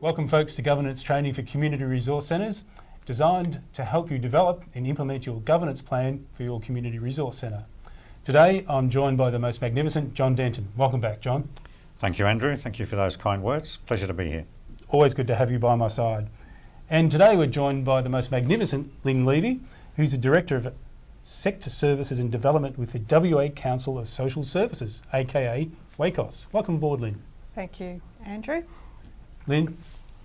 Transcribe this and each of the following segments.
Welcome folks to Governance Training for Community Resource Centres, designed to help you develop and implement your governance plan for your community resource centre. Today I'm joined by the most magnificent John Denton. Welcome back, John. Thank you, Andrew. Thank you for those kind words. Pleasure to be here. Always good to have you by my side. And today we're joined by the most magnificent Lynn Levy, who's the Director of Sector Services and Development with the WA Council of Social Services, aka WACOS. Welcome aboard, Lynn. Thank you, Andrew. Lynn,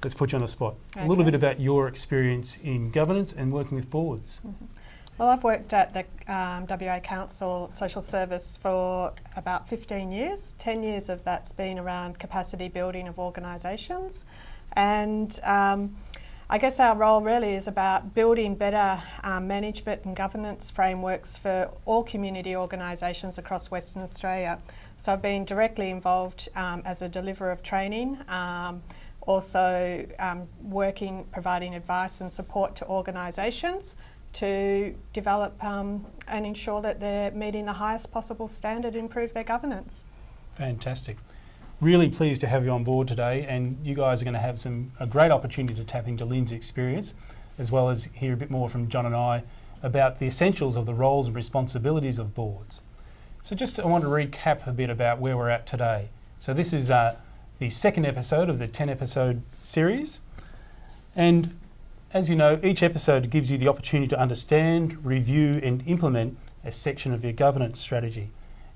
let's put you on the spot. Okay. A little bit about your experience in governance and working with boards. Well, I've worked at the WA Council Social Service for about 15 years. 10 years of that's been around capacity building of organisations. And I guess our role really is about building better management and governance frameworks for all community organisations across Western Australia. So I've been directly involved as a deliverer of training, also providing advice and support to organisations to develop and ensure that they're meeting the highest possible standard and improve their governance. Fantastic. Really pleased to have you on board today, and you guys are going to have a great opportunity to tap into Lynn's experience, as well as hear a bit more from John and I about the essentials of the roles and responsibilities of boards. So I want to recap a bit about where we're at today. So this is the second episode of the 10-episode series, and as you know, each episode gives you the opportunity to understand, review and implement a section of your governance strategy.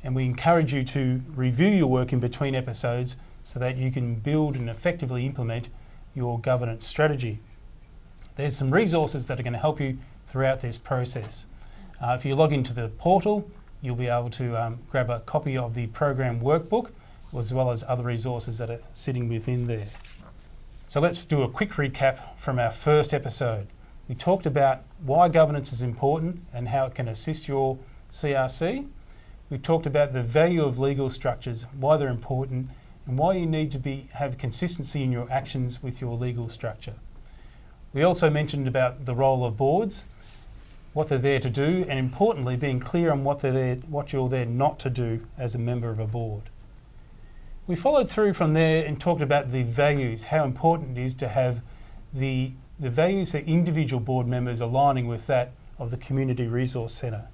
And we encourage you to review your work in between episodes so that you can build and effectively implement your governance strategy. There's some resources that are going to help you throughout this process. If you log into the portal, you'll be able to grab a copy of the program workbook, as well as other resources that are sitting within there. So let's do a quick recap from our first episode. We talked about why governance is important and how it can assist your CRC. We talked about the value of legal structures, why they're important, and why you need to have consistency in your actions with your legal structure. We also mentioned about the role of boards, what they're there to do, and importantly, being clear on what you're there not to do as a member of a board. We followed through from there and talked about the values, how important it is to have the values for individual board members aligning with that of the Community Resource Centre.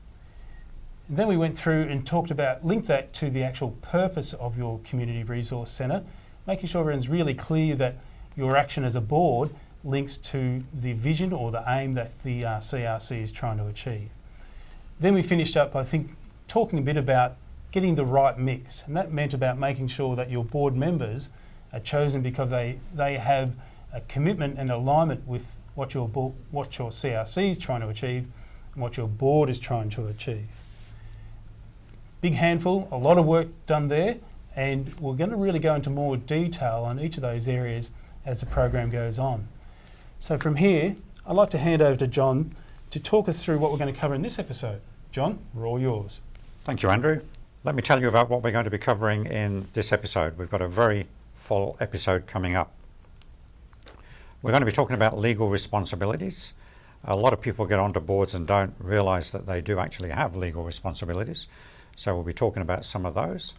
And then we went through and linked that to the actual purpose of your Community Resource Centre, making sure everyone's really clear that your action as a board links to the vision or the aim that the CRC is trying to achieve. Then we finished up, I think, talking a bit about getting the right mix, and that meant about making sure that your board members are chosen because they have a commitment and alignment with what your CRC is trying to achieve and what your board is trying to achieve. Big handful, a lot of work done there, and we're going to really go into more detail on each of those areas as the program goes on. So from here, I'd like to hand over to John to talk us through what we're going to cover in this episode. John, we're all yours. Thank you, Andrew. Let me tell you about what we're going to be covering in this episode. We've got a very full episode coming up. We're going to be talking about legal responsibilities. A lot of people get onto boards and don't realise that they do actually have legal responsibilities. So we'll be talking about some of those.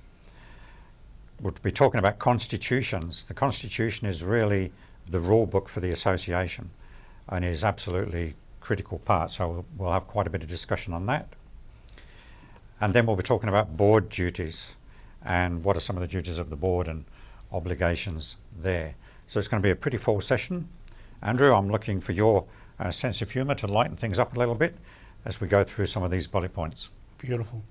We'll be talking about constitutions. The constitution is really the rule book for the association and is absolutely critical part. So we'll have quite a bit of discussion on that. And then we'll be talking about board duties and what are some of the duties of the board and obligations there. So it's going to be a pretty full session. Andrew, I'm looking for your sense of humour to lighten things up a little bit as we go through some of these bullet points. Beautiful.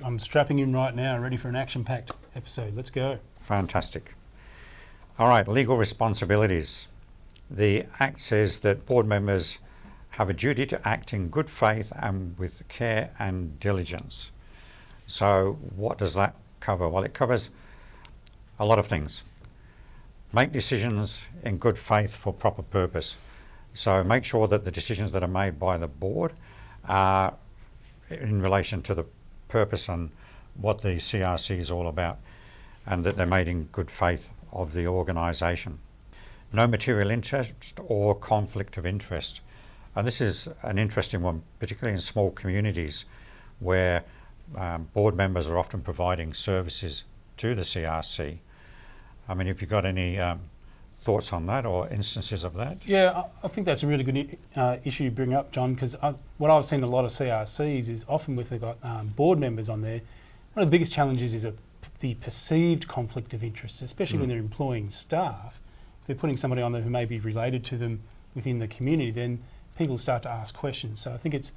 I'm strapping in right now, ready for an action-packed episode. Let's go. Fantastic. All right, legal responsibilities. The Act says that board members have a duty to act in good faith and with care and diligence. So what does that cover? Well, it covers a lot of things. Make decisions in good faith for proper purpose. So make sure that the decisions that are made by the board are in relation to the purpose and what the CRC is all about, and that they're made in good faith of the organisation. No material interest or conflict of interest. And this is an interesting one, particularly in small communities where board members are often providing services to the CRC. I mean, if you've got any thoughts on that or instances of that? Yeah, I think that's a really good issue you bring up, John, because what I've seen a lot of CRCs is often with they've got board members on there, one of the biggest challenges is the perceived conflict of interest, especially when they're employing staff. If they're putting somebody on there who may be related to them within the community, then people start to ask questions. So I think it's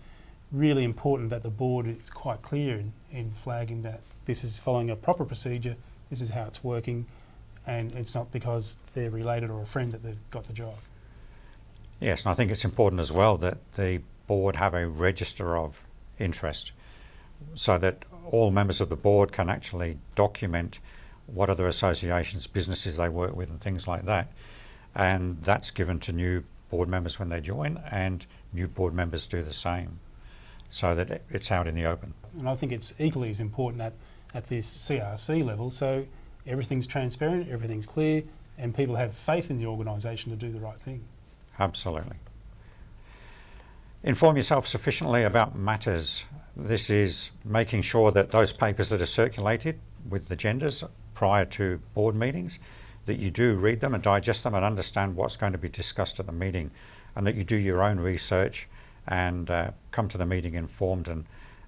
really important that the board is quite clear in flagging that this is following a proper procedure, this is how it's working, and it's not because they're related or a friend that they've got the job. Yes, and I think it's important as well that the board have a register of interest so that all members of the board can actually document what other associations, businesses they work with and things like that. And that's given to new board members when they join, and new board members do the same, so that it's out in the open. And I think it's equally as important at this CRC level, so everything's transparent, everything's clear, and people have faith in the organisation to do the right thing. Absolutely. Inform yourself sufficiently about matters. This is making sure that those papers that are circulated with the agendas prior to board meetings, that you do read them and digest them and understand what's going to be discussed at the meeting, and that you do your own research and come to the meeting informed and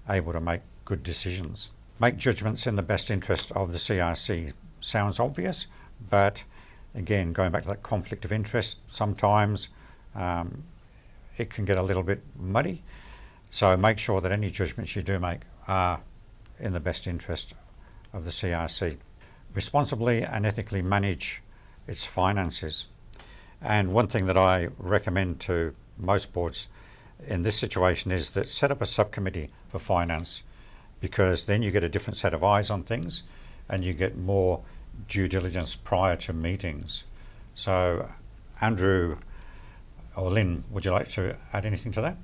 able to make good decisions. Make judgments in the best interest of the CRC. Sounds obvious, but again, going back to that conflict of interest, sometimes it can get a little bit muddy. So make sure that any judgments you do make are in the best interest of the CRC. Responsibly and ethically manage its finances. And one thing that I recommend to most boards in this situation is that set up a subcommittee for finance, because then you get a different set of eyes on things and you get more due diligence prior to meetings. So Andrew or Lynn, would you like to add anything to that?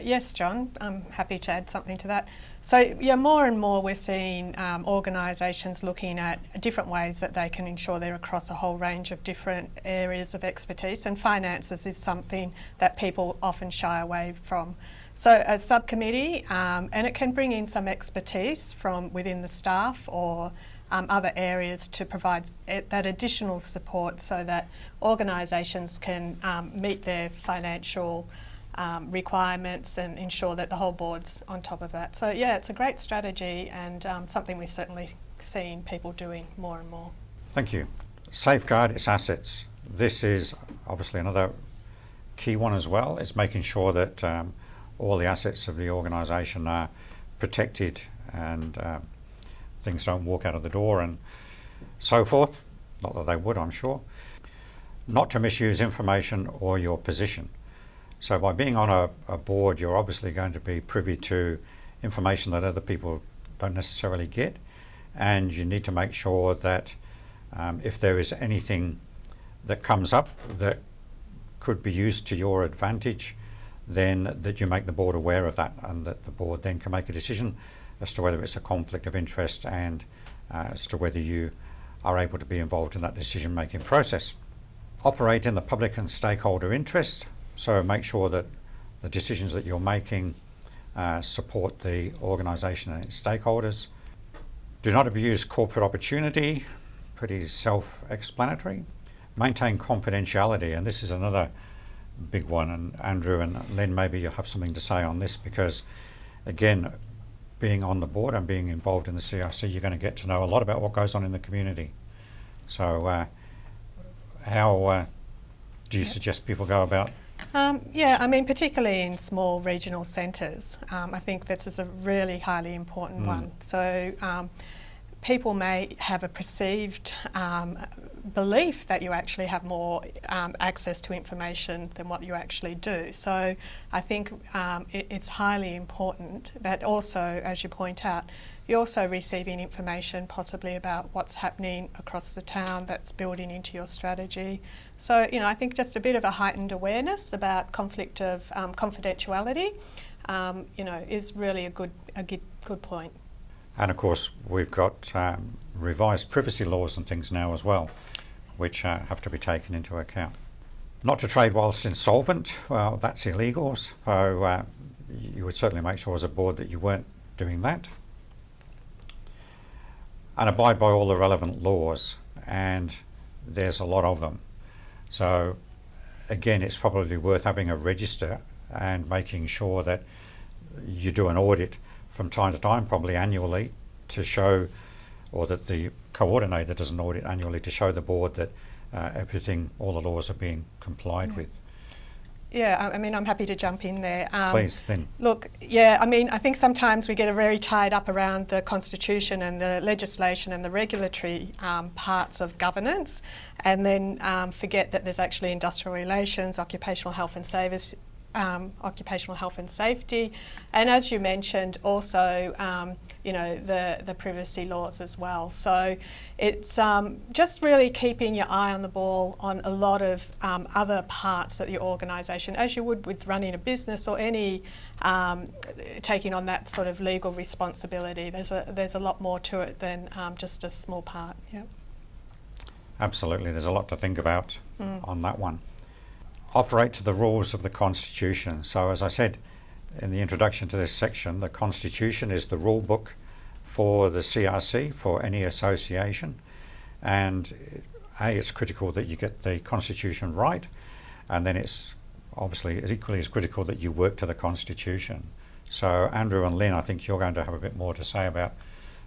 Yes, John, I'm happy to add something to that. So, yeah, more and more we're seeing organisations looking at different ways that they can ensure they're across a whole range of different areas of expertise, and finances is something that people often shy away from. So a subcommittee, and it can bring in some expertise from within the staff or other areas to provide that additional support so that organisations can meet their financial requirements and ensure that the whole board's on top of that. So yeah, it's a great strategy and something we're certainly seeing people doing more and more. Thank you. Safeguard its assets. This is obviously another key one as well. It's making sure that all the assets of the organisation are protected and things don't walk out of the door and so forth. Not that they would, I'm sure. Not to misuse information or your position. So by being on a board, you're obviously going to be privy to information that other people don't necessarily get, and you need to make sure that if there is anything that comes up that could be used to your advantage, then that you make the board aware of that, and that the board then can make a decision as to whether it's a conflict of interest and as to whether you are able to be involved in that decision-making process. Operate in the public and stakeholder interest. So make sure that the decisions that you're making support the organisation and its stakeholders. Do not abuse corporate opportunity. Pretty self-explanatory. Maintain confidentiality, and this is another big one, and Andrew and Lynn, maybe you'll have something to say on this, because again, being on the board and being involved in the CRC, you're going to get to know a lot about what goes on in the community. So how do you suggest people go about? Yeah, I mean, particularly in small regional centres, I think this is a really highly important one. So people may have a perceived belief that you actually have more access to information than what you actually do. So I think it's highly important that also, as you point out, you're also receiving information possibly about what's happening across the town that's building into your strategy. So, you know, I think just a bit of a heightened awareness about conflict of confidentiality, you know, is really a good point. And of course, we've got revised privacy laws and things now as well, which have to be taken into account. Not to trade whilst insolvent, well, that's illegal. So you would certainly make sure as a board that you weren't doing that. And abide by all the relevant laws. And there's a lot of them. So again, it's probably worth having a register and making sure that you do an audit from time to time, probably annually, to show, or that the coordinator does an audit annually to show the board that everything, all the laws are being complied with. Yeah, I mean, I'm happy to jump in there. Please, then. Look, yeah, I mean, I think sometimes we get very tied up around the constitution and the legislation and the regulatory parts of governance, and then forget that there's actually industrial relations, occupational health and safety, and as you mentioned, also the privacy laws as well. So it's just really keeping your eye on the ball on a lot of other parts of your organisation, as you would with running a business or any taking on that sort of legal responsibility. There's a lot more to it than just a small part. Yeah. Absolutely, there's a lot to think about on that one. Operate to the rules of the Constitution. So as I said in the introduction to this section, the Constitution is the rule book for the CRC, for any association, and it's critical that you get the Constitution right, and then it's obviously equally as critical that you work to the Constitution. So Andrew and Lynn, I think you're going to have a bit more to say about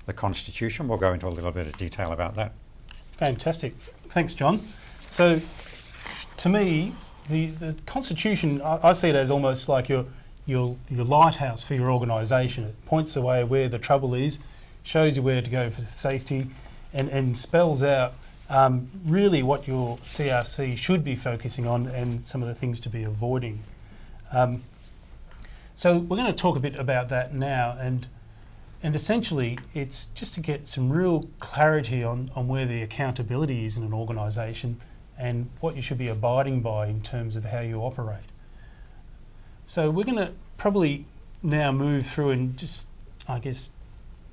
the Constitution. We'll go into a little bit of detail about that. Fantastic. Thanks, John. So to me, the Constitution, I see it as almost like your lighthouse for your organisation. It points the way where the trouble is, shows you where to go for safety, and spells out really what your CRC should be focusing on and some of the things to be avoiding. So we're going to talk a bit about that now, and essentially it's just to get some real clarity on where the accountability is in an organisation and what you should be abiding by in terms of how you operate. So we're going to probably now move through and just, I guess,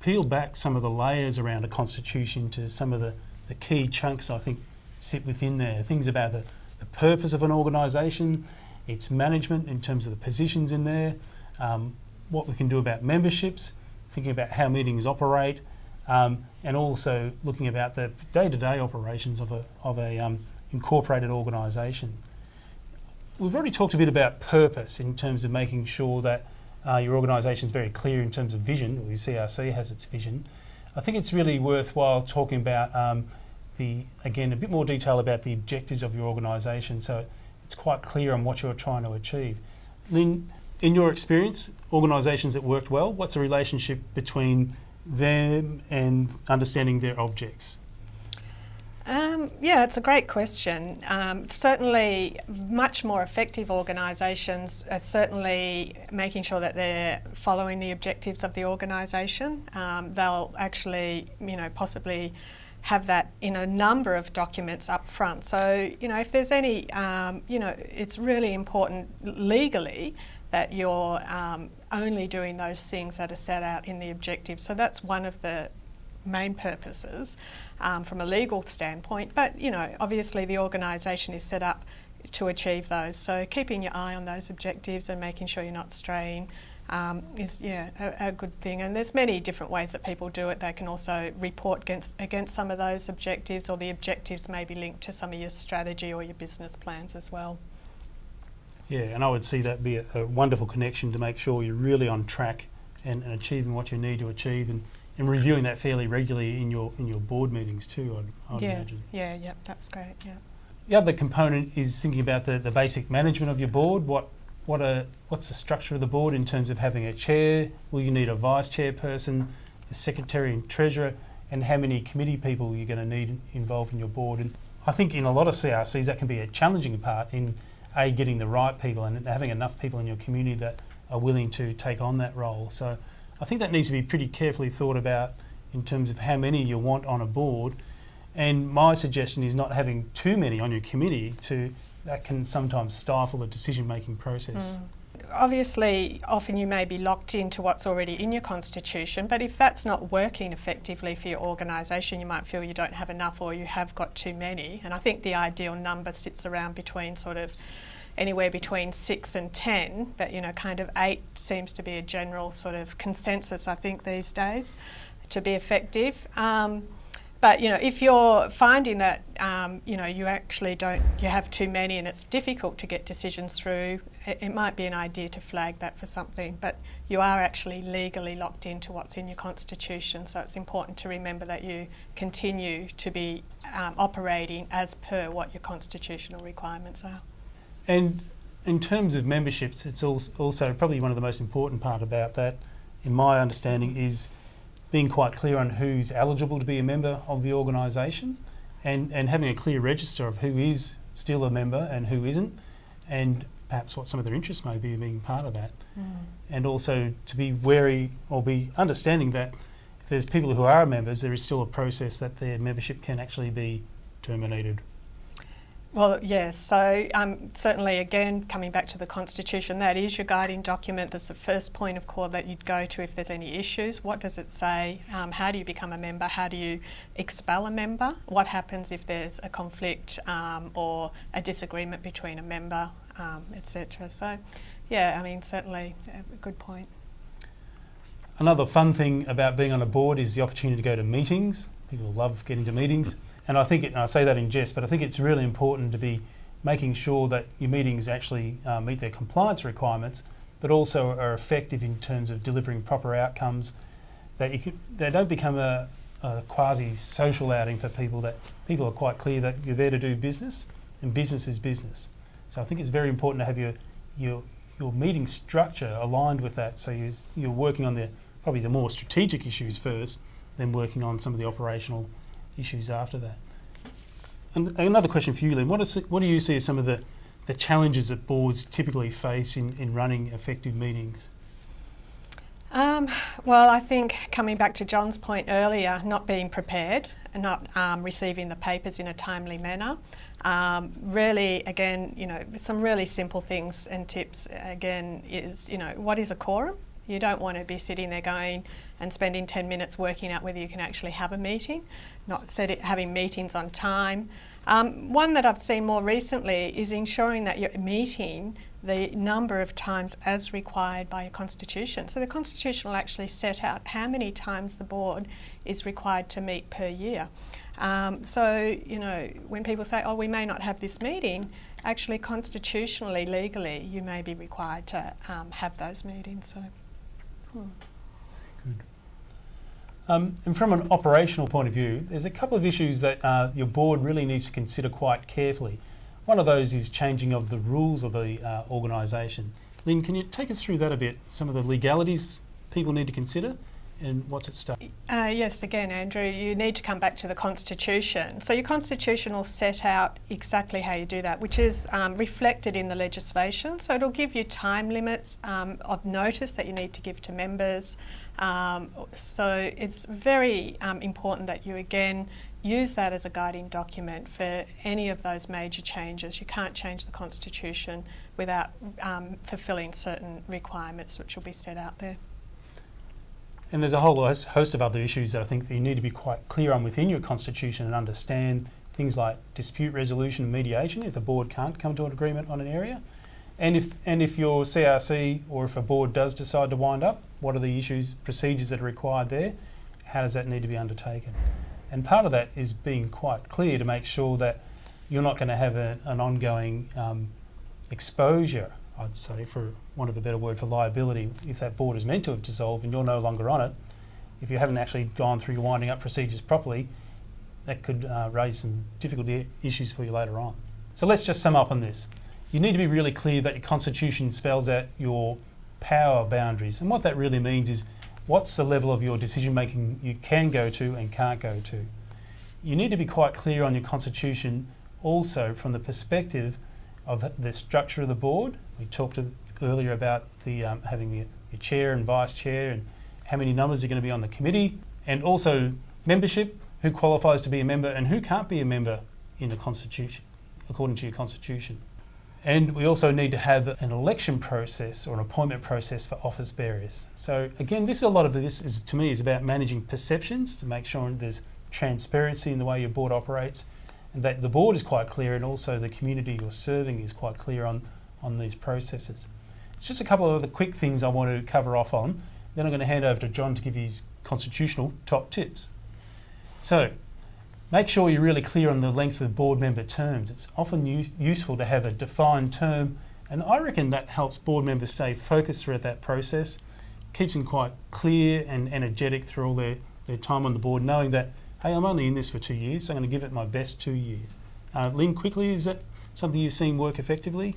peel back some of the layers around a constitution to some of the key chunks I think sit within there. Things about the purpose of an organisation, its management in terms of the positions in there, what we can do about memberships, thinking about how meetings operate, and also looking about the day-to-day operations of a incorporated organisation. We've already talked a bit about purpose in terms of making sure that your organisation is very clear in terms of vision, or your CRC has its vision. I think it's really worthwhile talking about again, a bit more detail about the objectives of your organisation, so it's quite clear on what you're trying to achieve. Lynn, in your experience, organisations that worked well, what's the relationship between them and understanding their objects? Yeah, it's a great question. Certainly, much more effective organisations are certainly making sure that they're following the objectives of the organisation. They'll actually, possibly have that in a number of documents up front. So, if there's any, it's really important legally that you're only doing those things that are set out in the objectives. So that's one of the main purposes from a legal standpoint, but obviously the organisation is set up to achieve those, so keeping your eye on those objectives and making sure you're not straying is a good thing. And there's many different ways that people do it. They can also report against some of those objectives, or the objectives may be linked to some of your strategy or your business plans as well. Yeah, and I would see that be a wonderful connection to make sure you're really on track and achieving what you need to achieve, and reviewing that fairly regularly in your board meetings too, I'd imagine. Yeah, that's great, yeah. The other component is thinking about the basic management of your board. What's the structure of the board in terms of having a chair? Will you need a vice chairperson, the secretary and treasurer, and how many committee people you're going to need involved in your board? And I think in a lot of CRCs that can be a challenging part in getting the right people and having enough people in your community that are willing to take on that role. So I think that needs to be pretty carefully thought about in terms of how many you want on a board. And my suggestion is not having too many on your committee. That can sometimes stifle the decision-making process. Obviously, often you may be locked into what's already in your constitution, but if that's not working effectively for your organisation, you might feel you don't have enough or you have got too many. And I think the ideal number sits around between anywhere between 6 and 10, but kind of 8 seems to be a general sort of consensus, I think, these days to be effective. But if you're finding that you actually you have too many and it's difficult to get decisions through, it might be an idea to flag that for something. But you are actually legally locked into what's in your constitution, so it's important to remember that you continue to be operating as per what your constitutional requirements are. And in terms of memberships, it's also probably one of the most important part about that, in my understanding, is being quite clear on who's eligible to be a member of the organisation and having a clear register of who is still a member and who isn't, and perhaps what some of their interests may be being part of that. And also to be wary or be understanding that if there's people who are members, there is still a process that their membership can actually be terminated. Well, yes. So certainly, again, coming back to the Constitution, that is your guiding document. That's the first point of call that you'd go to if there's any issues. What does it say? How do you become a member? How do you expel a member? What happens if there's a conflict or a disagreement between a member, etc. So, yeah, I mean, certainly a good point. Another fun thing about being on a board is the opportunity to go to meetings. People love getting to meetings. And I think, and I say that in jest, but I think it's really important to be making sure that your meetings actually meet their compliance requirements, but also are effective in terms of delivering proper outcomes, that they don't become a quasi-social outing for people, that people are quite clear that you're there to do business, and business is business. So I think it's very important to have your meeting structure aligned with that, so you're working on probably the more strategic issues first, then working on some of the operational issues after that. And another question for you, Lynn, what do you see as some of the challenges that boards typically face in running effective meetings? Well, I think coming back to John's point earlier, not being prepared and not receiving the papers in a timely manner. Really, again, some really simple things and tips, again, is, what is a quorum? You don't want to be sitting there going and spending 10 minutes working out whether you can actually have a meeting, not having meetings on time. One that I've seen more recently is ensuring that you're meeting the number of times as required by your constitution. So the constitution will actually set out how many times the board is required to meet per year. So, when people say, we may not have this meeting, actually constitutionally, legally, you may be required to have those meetings. So. Good. And from an operational point of view, there's a couple of issues that your board really needs to consider quite carefully. One of those is changing of the rules of the organisation. Lynn, can you take us through that a bit? Some of the legalities people need to consider and what's at stake? Yes, again, Andrew, you need to come back to the Constitution. So your Constitution will set out exactly how you do that, which is reflected in the legislation. So it'll give you time limits of notice that you need to give to members. So it's very important that you, again, use that as a guiding document for any of those major changes. You can't change the Constitution without fulfilling certain requirements which will be set out there. And there's a whole host of other issues that I think that you need to be quite clear on within your constitution and understand, things like dispute resolution and mediation if the board can't come to an agreement on an area. And if your CRC or if a board does decide to wind up, what are the procedures that are required there? How does that need to be undertaken? And part of that is being quite clear to make sure that you're not going to have an ongoing exposure, I'd say, for want of a better word, for liability. If that board is meant to have dissolved and you're no longer on it, if you haven't actually gone through your winding up procedures properly, that could raise some difficult issues for you later on. So let's just sum up on this. You need to be really clear that your constitution spells out your power boundaries, and what that really means is what's the level of your decision making you can go to and can't go to. You need to be quite clear on your constitution also from the perspective of the structure of the board. We talked earlier about the having your chair and vice chair and how many numbers are going to be on the committee, and also membership, who qualifies to be a member and who can't be a member in the constitution, according to your constitution. And we also need to have an election process or an appointment process for office bearers. So again, a lot of this is, to me, is about managing perceptions to make sure there's transparency in the way your board operates, and that the board is quite clear, and also the community you're serving is quite clear on these processes. It's just a couple of other quick things I want to cover off on. Then I'm going to hand over to John to give his constitutional top tips. So, Make sure you're really clear on the length of board member terms. It's often useful to have a defined term, and I reckon that helps board members stay focused throughout that process, keeps them quite clear and energetic through all their time on the board, knowing that, hey, I'm only in this for 2 years, so I'm going to give it my best 2 years. Lynn, quickly, is that something you've seen work effectively?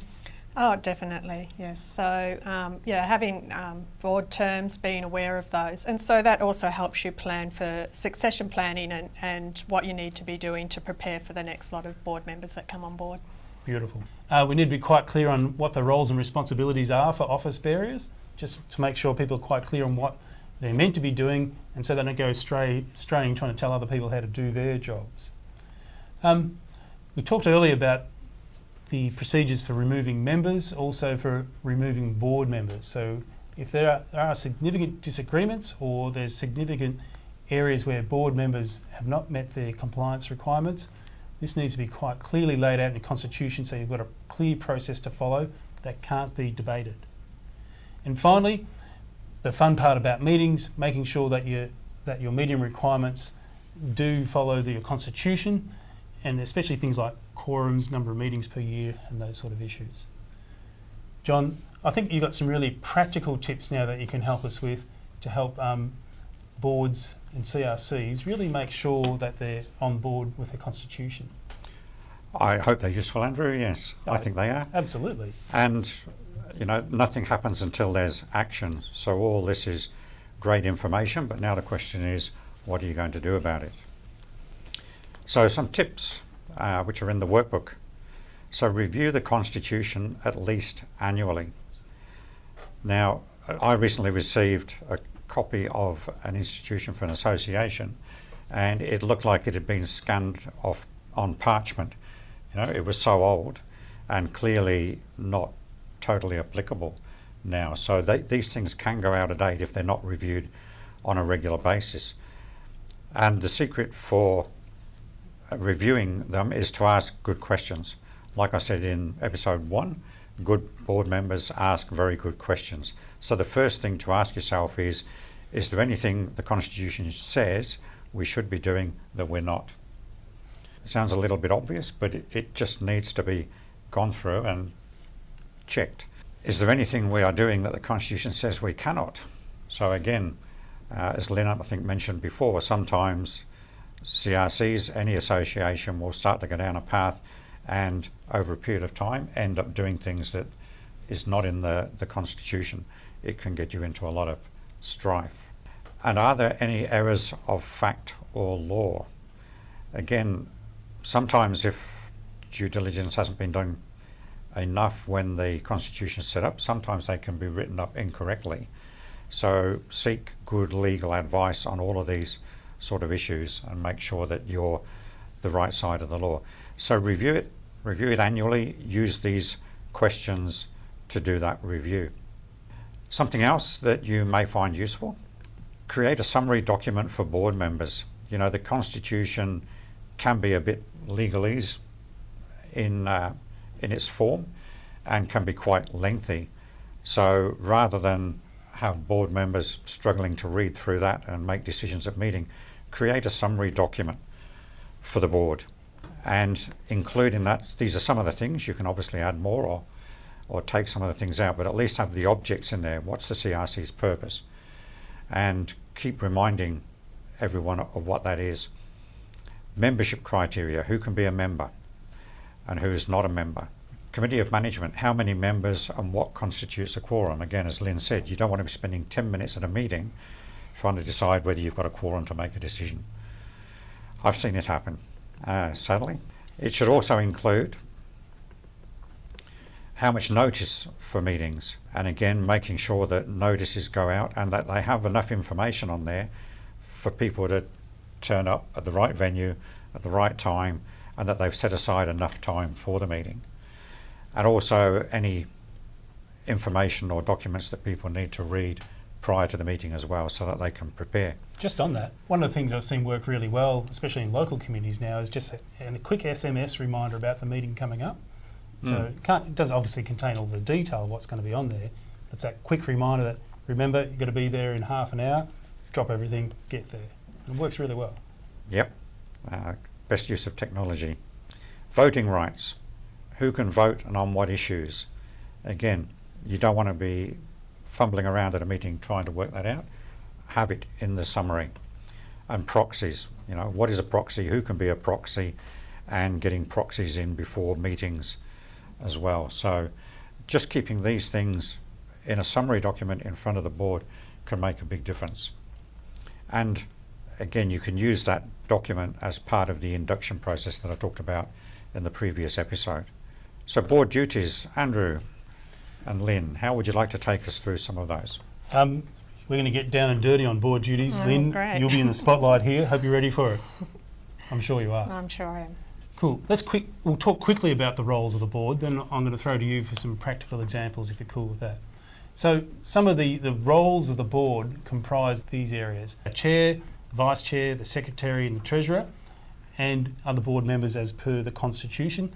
Oh, definitely, yes. So, having board terms, being aware of those. And so that also helps you plan for succession planning and what you need to be doing to prepare for the next lot of board members that come on board. Beautiful. We need to be quite clear on what the roles and responsibilities are for office bearers, just to make sure people are quite clear on what they're meant to be doing, and so they don't go straying trying to tell other people how to do their jobs. We talked earlier about the procedures for removing members, also for removing board members. So if there are significant disagreements or there's significant areas where board members have not met their compliance requirements, this needs to be quite clearly laid out in the Constitution, so you've got a clear process to follow that can't be debated. And finally, the fun part about meetings, making sure that your meeting requirements do follow your Constitution, and especially things like quorums, number of meetings per year, and those sort of issues. John, I think you've got some really practical tips now that you can help us with to help boards and CRCs really make sure that they're on board with the Constitution. I hope they're useful, Andrew. Yes, I think they are. Absolutely. And, nothing happens until there's action. So all this is great information, but now the question is, what are you going to do about it? So some tips, which are in the workbook. So review the Constitution at least annually. Now, I recently received a copy of an institution for an association, and it looked like it had been scanned off on parchment. It was so old and clearly not totally applicable now. So these things can go out of date if they're not reviewed on a regular basis. And the secret for reviewing them is to ask good questions. Like I said in episode 1, good board members ask very good questions. So the first thing to ask yourself is there anything the Constitution says we should be doing that we're not? It sounds a little bit obvious, but it just needs to be gone through and checked. Is there anything we are doing that the Constitution says we cannot? So again, as Lynn, I think, mentioned before, sometimes CRCs, any association, will start to go down a path and over a period of time end up doing things that is not in the Constitution. It can get you into a lot of strife. And are there any errors of fact or law? Again, sometimes if due diligence hasn't been done enough when the Constitution is set up, sometimes they can be written up incorrectly. So seek good legal advice on all of these sort of issues and make sure that you're the right side of the law. So review it annually, use these questions to do that review. Something else that you may find useful, create a summary document for board members. The Constitution can be a bit legalese in its form and can be quite lengthy. So rather than have board members struggling to read through that and make decisions at meeting, create a summary document for the board. And include in that, these are some of the things, you can obviously add more or take some of the things out, but at least have the objects in there. What's the CRC's purpose? And keep reminding everyone of what that is. Membership criteria, who can be a member and who is not a member. Committee of Management, how many members and what constitutes a quorum? Again, as Lynn said, you don't want to be spending 10 minutes at a meeting trying to decide whether you've got a quorum to make a decision. I've seen it happen, sadly. It should also include how much notice for meetings, and again, making sure that notices go out and that they have enough information on there for people to turn up at the right venue at the right time, and that they've set aside enough time for the meeting. And also any information or documents that people need to read prior to the meeting as well, so that they can prepare. Just on that, one of the things I've seen work really well, especially in local communities now, is just a quick SMS reminder about the meeting coming up. So it doesn't obviously contain all the detail of what's going to be on there. It's that quick reminder that, remember, you've got to be there in half an hour, drop everything, get there. And it works really well. Yep. best use of technology. Voting rights, who can vote and on what issues. Again, you don't want to be fumbling around at a meeting trying to work that out. Have it in the summary. And proxies, what is a proxy, who can be a proxy, and getting proxies in before meetings as well. So just keeping these things in a summary document in front of the board can make a big difference. And again, you can use that document as part of the induction process that I talked about in the previous episode. So board duties, Andrew and Lynn, how would you like to take us through some of those? We're going to get down and dirty on board duties. Oh, Lynn, great. you'll be in the spotlight here. Hope you're ready for it. I'm sure you are. I'm sure I am. Cool. We'll talk quickly about the roles of the board, then I'm going to throw to you for some practical examples if you're cool with that. So some of the roles of the board comprise these areas: a chair, vice chair, the secretary and the treasurer, and other board members as per the constitution.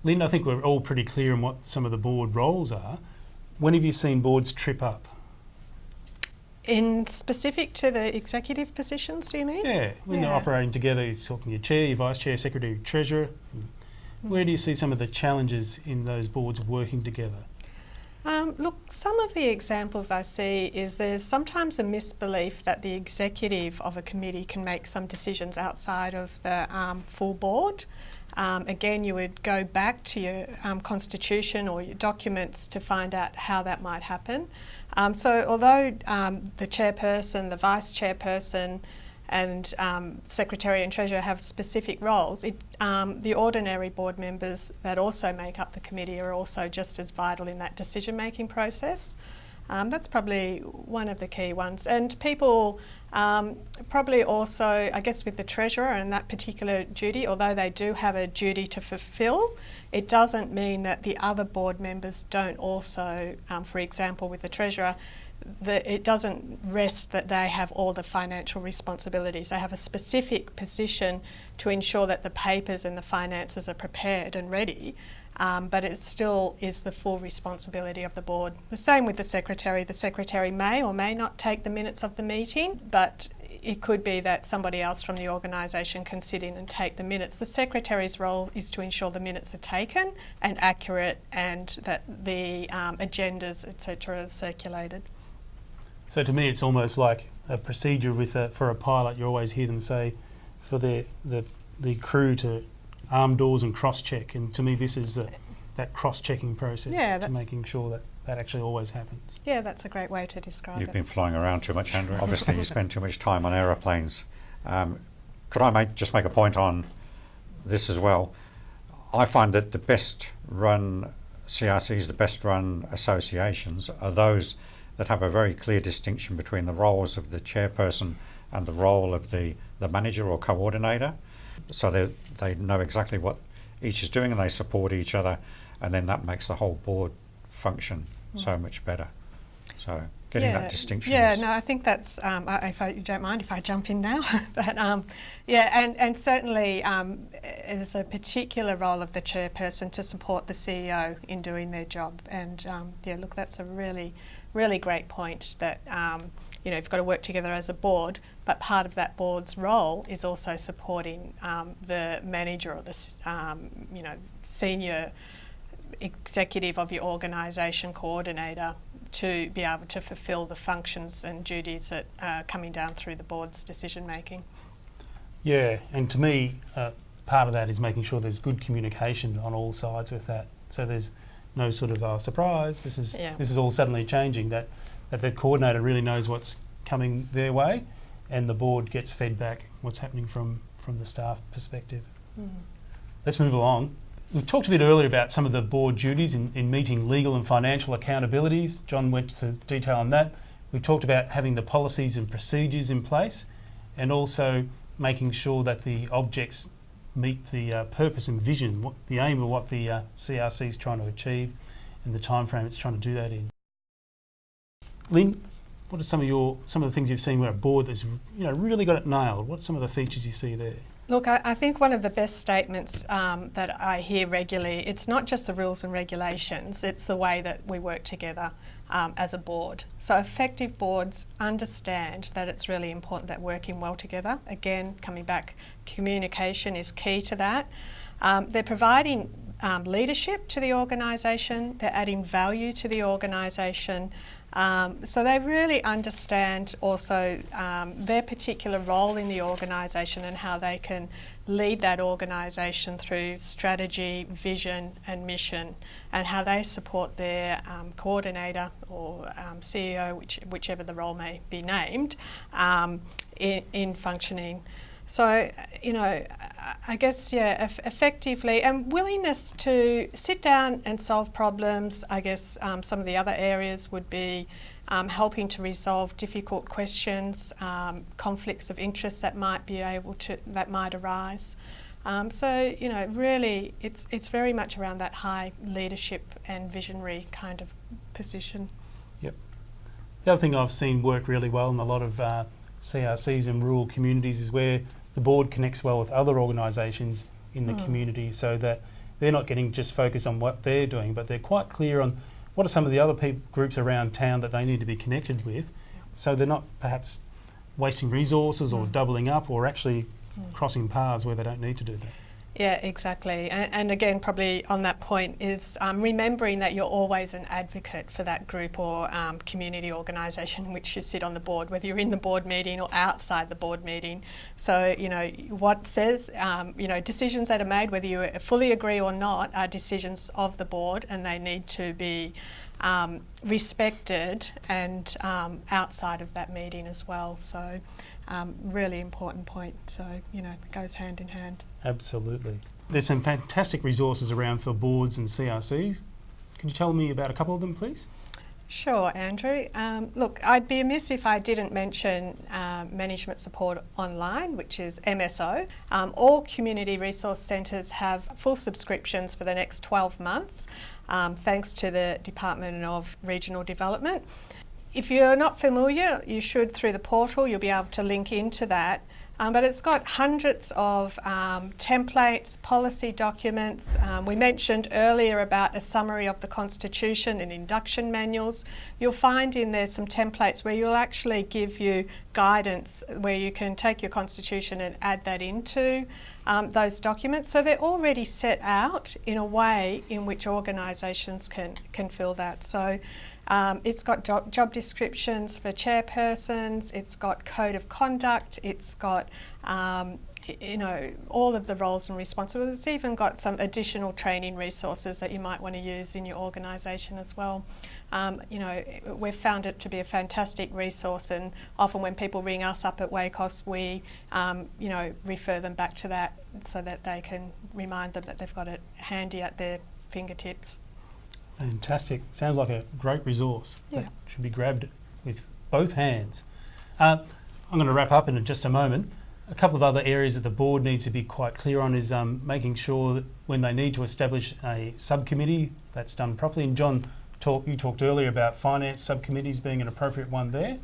Lynn, I think we're all pretty clear on what some of the board roles are. When have you seen boards trip up? In specific to the executive positions, do you mean? Yeah, when they're Yeah. operating together, you're talking your chair, your vice chair, secretary, treasurer. Where do you see some of the challenges in those boards working together? Look, some of the examples I see is there's sometimes a misbelief that the executive of a committee can make some decisions outside of the full board. Again, you would go back to your constitution or your documents to find out how that might happen. So although the chairperson, the vice chairperson and secretary and treasurer have specific roles, the ordinary board members that also make up the committee are also just as vital in that decision-making process. That's probably one of the key ones. And people probably also, I guess with the treasurer and that particular duty, although they do have a duty to fulfil, it doesn't mean that the other board members don't also, for example with the treasurer, it doesn't rest that they have all the financial responsibilities. They have a specific position to ensure that the papers and the finances are prepared and ready. But it still is the full responsibility of the board. The same with the secretary. The secretary may or may not take the minutes of the meeting, but it could be that somebody else from the organisation can sit in and take the minutes. The secretary's role is to ensure the minutes are taken and accurate and that the agendas, etc., are circulated. So to me, it's almost like a procedure for a pilot. You always hear them say for the crew to arm doors and cross-check, and to me this is that cross-checking process to making sure that that actually always happens. Yeah, that's a great way to describe You've it. been flying around too much, Andrew. Obviously you spend too much time on aeroplanes. Could I just make a point on this as well? I find that the best run CRCs, the best run associations are those that have a very clear distinction between the roles of the chairperson and the role of the manager or coordinator. So they know exactly what each is doing and they support each other, and then that makes the whole board function so much better. So getting that distinction. Yeah, no, I think that's, if you don't mind if I jump in now, but and certainly there's a particular role of the chairperson to support the CEO in doing their job. And look, that's a really, really great point that, you've got to work together as a board, but part of that board's role is also supporting the manager or the, senior executive of your organisation, coordinator, to be able to fulfil the functions and duties that are coming down through the board's decision making. Yeah, and to me, part of that is making sure there's good communication on all sides with that. So there's no sort of surprise. This is all suddenly changing. That the coordinator really knows what's coming their way, and the board gets fed back what's happening from the staff perspective. Let's move along. We've talked a bit earlier about some of the board duties in meeting legal and financial accountabilities. John went to detail on that. We talked about having the policies and procedures in place, and also making sure that the objects meet the purpose and vision, what the aim of what the CRC is trying to achieve, and the time frame it's trying to do that in. Lynn, what are some of the things you've seen where a board that's really got it nailed? What's some of the features you see there? Look, I think one of the best statements that I hear regularly, it's not just the rules and regulations, it's the way that we work together as a board. So effective boards understand that it's really important that working well together. Again, coming back, communication is key to that. They're providing leadership to the organisation, they're adding value to the organisation. So they really understand also their particular role in the organisation and how they can lead that organisation through strategy, vision and mission, and how they support their coordinator or CEO, whichever the role may be named, in functioning. So, you know, I guess, effectively, and willingness to sit down and solve problems. I guess some of the other areas would be helping to resolve difficult questions, conflicts of interest that might arise. So, you know, really, it's very much around that high leadership and visionary kind of position. Yep. The other thing I've seen work really well in a lot of CRCs in rural communities is where the board connects well with other organisations in the community, so that they're not getting just focused on what they're doing, but they're quite clear on what are some of the other groups around town that they need to be connected with, so they're not perhaps wasting resources or doubling up or actually crossing paths where they don't need to do that. Yeah, exactly. And again, probably on that point is remembering that you're always an advocate for that group or community organisation in which you sit on the board, whether you're in the board meeting or outside the board meeting. So, you know, what says, you know, decisions that are made, whether you fully agree or not, are decisions of the board, and they need to be respected and outside of that meeting as well. So, really important point. So, you know, it goes hand in hand. Absolutely. There's some fantastic resources around for boards and CRCs. Can you tell me about a couple of them, please? Sure, Andrew. Look, I'd be amiss if I didn't mention Management Support Online, which is MSO. All community resource centres have full subscriptions for the next 12 months, thanks to the Department of Regional Development. If you're not familiar, you should, through the portal, you'll be able to link into that. But it's got hundreds of templates, policy documents. We mentioned earlier about a summary of the Constitution and induction manuals. You'll find in there some templates where you'll actually give you guidance where you can take your Constitution and add that into those documents. So they're already set out in a way in which organisations can fill that. So it's got job descriptions for chairpersons, it's got code of conduct, it's got you know, all of the roles and responsibilities. It's even got some additional training resources that you might want to use in your organisation as well. You know, we've found it to be a fantastic resource, and often when people ring us up at WACOS, we you know, refer them back to that so that they can remind them that they've got it handy at their fingertips. Fantastic. Sounds like a great resource Yeah. that should be grabbed with both hands. I'm going to wrap up in just a moment. A couple of other areas that the board needs to be quite clear on is making sure that when they need to establish a subcommittee, that's done properly. And John, you talked earlier about finance subcommittees being an appropriate one there.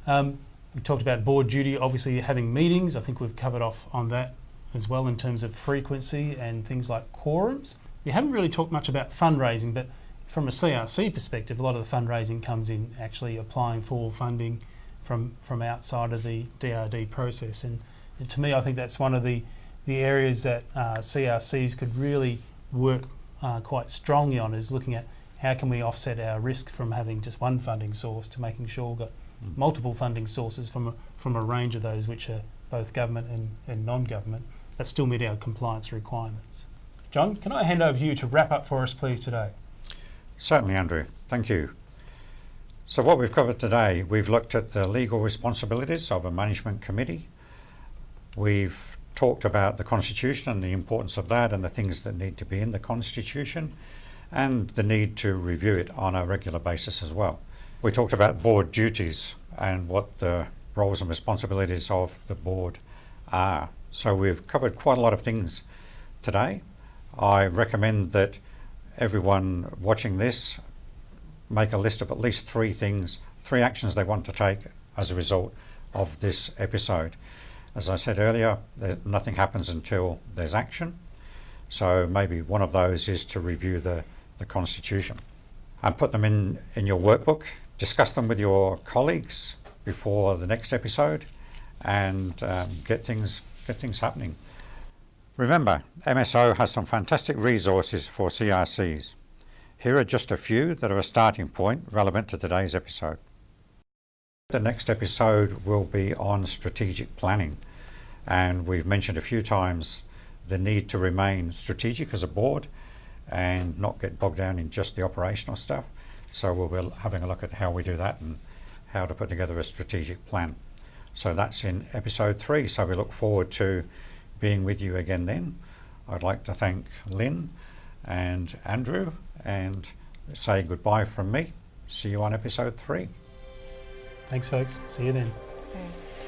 We talked about board duty, obviously having meetings. I think we've covered off on that as well in terms of frequency and things like quorums. We haven't really talked much about fundraising, but from a CRC perspective, a lot of the fundraising comes in actually applying for funding from outside of the DRD process. And to me, I think that's one of the areas that CRCs could really work quite strongly on, is looking at how can we offset our risk from having just one funding source to making sure we've got multiple funding sources from a range of those which are both government and non-government that still meet our compliance requirements. John, can I hand over to you to wrap up for us, please, today? Certainly, Andrew. Thank you. So what we've covered today, we've looked at the legal responsibilities of a management committee. We've talked about the Constitution and the importance of that and the things that need to be in the Constitution and the need to review it on a regular basis as well. We talked about board duties and what the roles and responsibilities of the board are. So we've covered quite a lot of things today. I recommend that everyone watching this make a list of at least 3 actions they want to take as a result of this episode. As I said earlier, nothing happens until there's action. So maybe one of those is to review the Constitution and put them in your workbook, discuss them with your colleagues before the next episode, and get things happening. Remember, MSO has some fantastic resources for CRCs. Here are just a few that are a starting point relevant to today's episode. The next episode will be on strategic planning, and we've mentioned a few times the need to remain strategic as a board and not get bogged down in just the operational stuff. So we'll be having a look at how we do that and how to put together a strategic plan. So that's in episode 3. So we look forward to being with you again then. I'd like to thank Lynn and Andrew and say goodbye from me. See you on episode 3. Thanks, folks. See you then. Thanks.